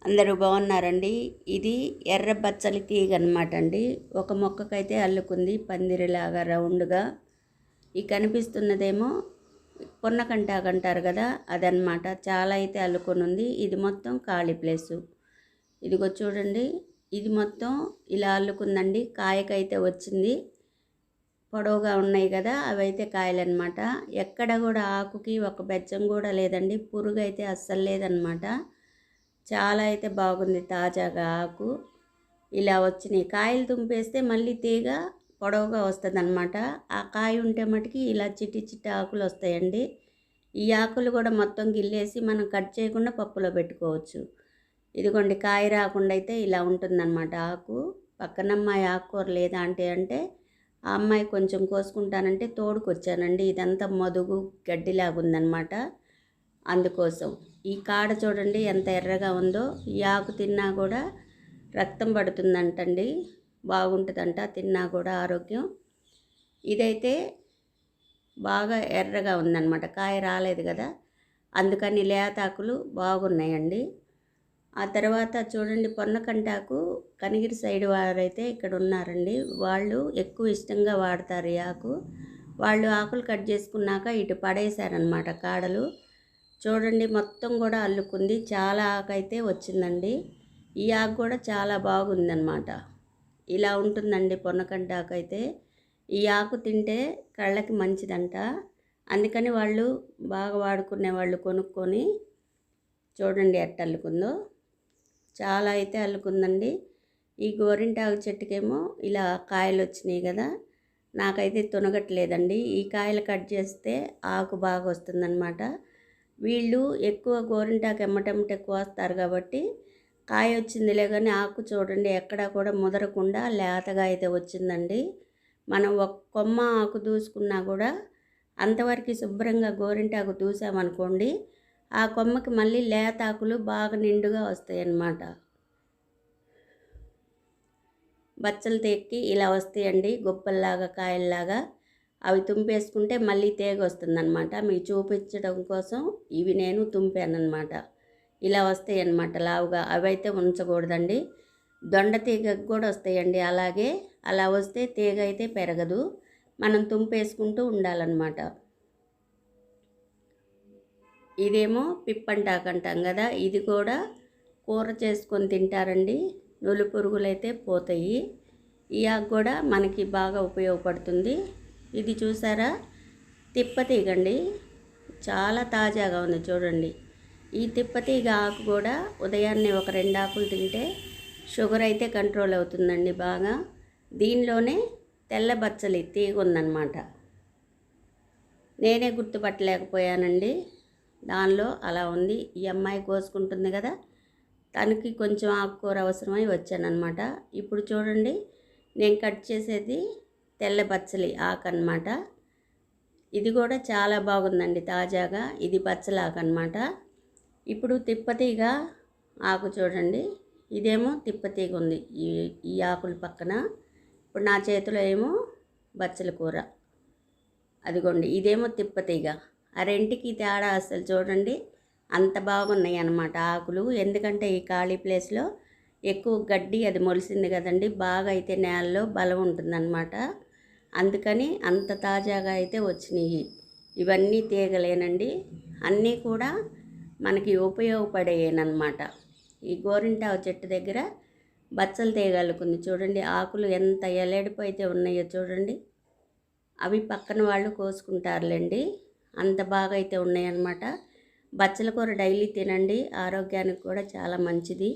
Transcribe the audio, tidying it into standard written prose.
అందరూ బాగున్నారండి. ఇది ఎర్ర బచ్చలి తీగ అనమాట అండి. ఒక మొక్కకైతే అల్లుకుంది పందిరిలాగా రౌండ్గా. ఈ కనిపిస్తున్నదేమో పొన్నకంటాకు అంటారు కదా, అదనమాట. చాలా అయితే అల్లుకొని ఉంది. ఇది మొత్తం ఖాళీ ప్లేసు. ఇదిగో చూడండి, ఇది మొత్తం ఇలా అల్లుకుందండి. కాయకైతే వచ్చింది. పొడవుగా ఉన్నాయి కదా, అవైతే కాయలన్నమాట. ఎక్కడ కూడా ఆకుకి ఒక బెచ్చం కూడా లేదండి. పురుగు అయితే అస్సలు లేదనమాట. చాలా అయితే బాగుంది తాజాగా ఆకు. ఇలా వచ్చినాయి కాయలు. తుంపేస్తే మళ్ళీ తీగ పొడవుగా వస్తుంది అనమాట. ఆ కాయ ఉంటే మటుకి ఇలా చిట్టి చిట్టి ఆకులు వస్తాయండి. ఈ ఆకులు కూడా మొత్తం గిల్లేసి మనం కట్ చేయకుండా పప్పులో పెట్టుకోవచ్చు. ఇదిగోండి, కాయ రాకుండా అయితే ఇలా ఉంటుందన్నమాట ఆకు. పక్కనమ్మాయి ఆకుకూర లేదా అంటే ఆ అమ్మాయి కొంచెం కోసుకుంటానంటే తోడుకొచ్చానండి. ఇదంతా మదుగు గడ్డిలాగుందనమాట. అందుకోసం ఈ కాడ చూడండి ఎంత ఎర్రగా ఉందో. ఈ ఆకు తిన్నా కూడా రక్తం పడుతుందంటండి, బాగుంటుందంట తిన్నా కూడా ఆరోగ్యం. ఇదైతే బాగా ఎర్రగా ఉందన్నమాట, కాయ రాలేదు కదా, అందుకని లేతాకులు బాగున్నాయండి. ఆ తర్వాత చూడండి, పొన్నకంటాకు కనిగిరి సైడ్ వారైతే ఇక్కడ ఉన్నారండి. వాళ్ళు ఎక్కువ ఇష్టంగా వాడతారు ఈ ఆకు. వాళ్ళు ఆకులు కట్ చేసుకున్నాక ఇటు పడేశారనమాట కాడలు. చూడండి, మొత్తం కూడా అల్లుకుంది. చాలా ఆకు అయితే వచ్చిందండి. ఈ ఆకు కూడా చాలా బాగుందన్నమాట. ఇలా ఉంటుందండి పొన్నకంటాకు అయితే. ఈ ఆకు తింటే కళ్ళకి మంచిదంట. అందుకని వాళ్ళు బాగా వాడుకునే వాళ్ళు కొనుక్కొని చూడండి ఎట్ట అల్లుకుందో. చాలా అయితే అల్లుకుందండి. ఈ గోరింటాకు చెట్టుకేమో ఇలా కాయలు వచ్చినాయి కదా, నాకైతే తునగట్లేదండి. ఈ కాయలు కట్ చేస్తే ఆకు బాగా వస్తుందన్నమాట. వీళ్ళు ఎక్కువ గోరింటాకు ఎమ్మటెమ్మటే కోస్తారు కాబట్టి కాయ వచ్చిందిలే, కానీ ఆకు చూడండి ఎక్కడా కూడా ముదరకుండా లేతగా అయితే వచ్చిందండి. మనం ఒక కొమ్మ ఆకు దూసుకున్నా కూడా అంతవరకు శుభ్రంగా గోరింటాకు దూసామనుకోండి, ఆ కొమ్మకి మళ్ళీ లేతాకులు బాగా నిండుగా వస్తాయి అన్నమాట. బచ్చలు తెక్కి ఇలా వస్తాయండి, గొప్పల్లాగా కాయల్లాగా. అవి తుంపేసుకుంటే మళ్ళీ తేగ వస్తుందన్నమాట. మీకు చూపించడం కోసం ఇవి నేను తుంపానమాట. ఇలా వస్తాయి అన్నమాట లావుగా. అవి అయితే ఉంచకూడదండి. దొండ తీగకు కూడా వస్తాయండి అలాగే. అలా వస్తే తీగ అయితే పెరగదు, మనం తుంపేసుకుంటూ ఉండాలన్నమాట. ఇదేమో పిప్పంటాకు అంటాం కదా, ఇది కూడా కూర చేసుకొని తింటారండి. నులు పురుగులు అయితే పోతాయి. ఈ ఆకు కూడా మనకి బాగా ఉపయోగపడుతుంది. ఇది చూసారా, తిప్పతీగండి. చాలా తాజాగా ఉంది చూడండి. ఈ తిప్పతీగ ఆకు కూడా ఉదయాన్నే ఒక 2 ఆకులు తింటే షుగర్ అయితే కంట్రోల్ అవుతుందండి బాగా. దీనిలోనే తెల్ల బచ్చలి తీగ ఉందన్నమాట. నేనే గుర్తుపట్టలేకపోయానండి. దానిలో అలా ఉంది. ఈ అమ్మాయి కోసుకుంటుంది కదా, తనకి కొంచెం ఆకుకూర అవసరమై వచ్చానమాట. ఇప్పుడు చూడండి, నేను కట్ చేసేది తెల్ల బచ్చలి ఆకు అన్నమాట. ఇది కూడా చాలా బాగుందండి తాజాగా. ఇది బచ్చలి ఆకు అన్నమాట. ఇప్పుడు తిప్పతీగ ఆకు చూడండి, ఇదేమో తిప్పతీగ ఉంది ఈ ఆకుల పక్కన. ఇప్పుడు నా చేతిలో ఏమో బచ్చలి కూర, అదిగోండి ఇదేమో తిప్పతీగ. ఆ రెంటికి తేడా అసలు చూడండి, అంత బాగున్నాయి అన్నమాట ఆకులు. ఎందుకంటే ఈ ఖాళీ ప్లేస్లో ఎక్కువ గడ్డి అది మొలిసింది కదండి, బాగా అయితే నేలలో బలం ఉంటుందన్నమాట. అందుకని అంత తాజాగా అయితే వచ్చినాయి. ఇవన్నీ తీగలేనండి, అన్నీ కూడా మనకి ఉపయోగపడేయనమాట. ఈ గోరింటాకు చెట్టు దగ్గర బచ్చలు తీగలుకుంది చూడండి. ఆకులు ఎంత ఎలడిపు అయితే ఉన్నాయో చూడండి. అవి పక్కన వాళ్ళు కోసుకుంటారులేండి, అంత బాగా అయితే ఉన్నాయన్నమాట. బచ్చల కూర డైలీ తినండి, ఆరోగ్యానికి కూడా చాలా మంచిది.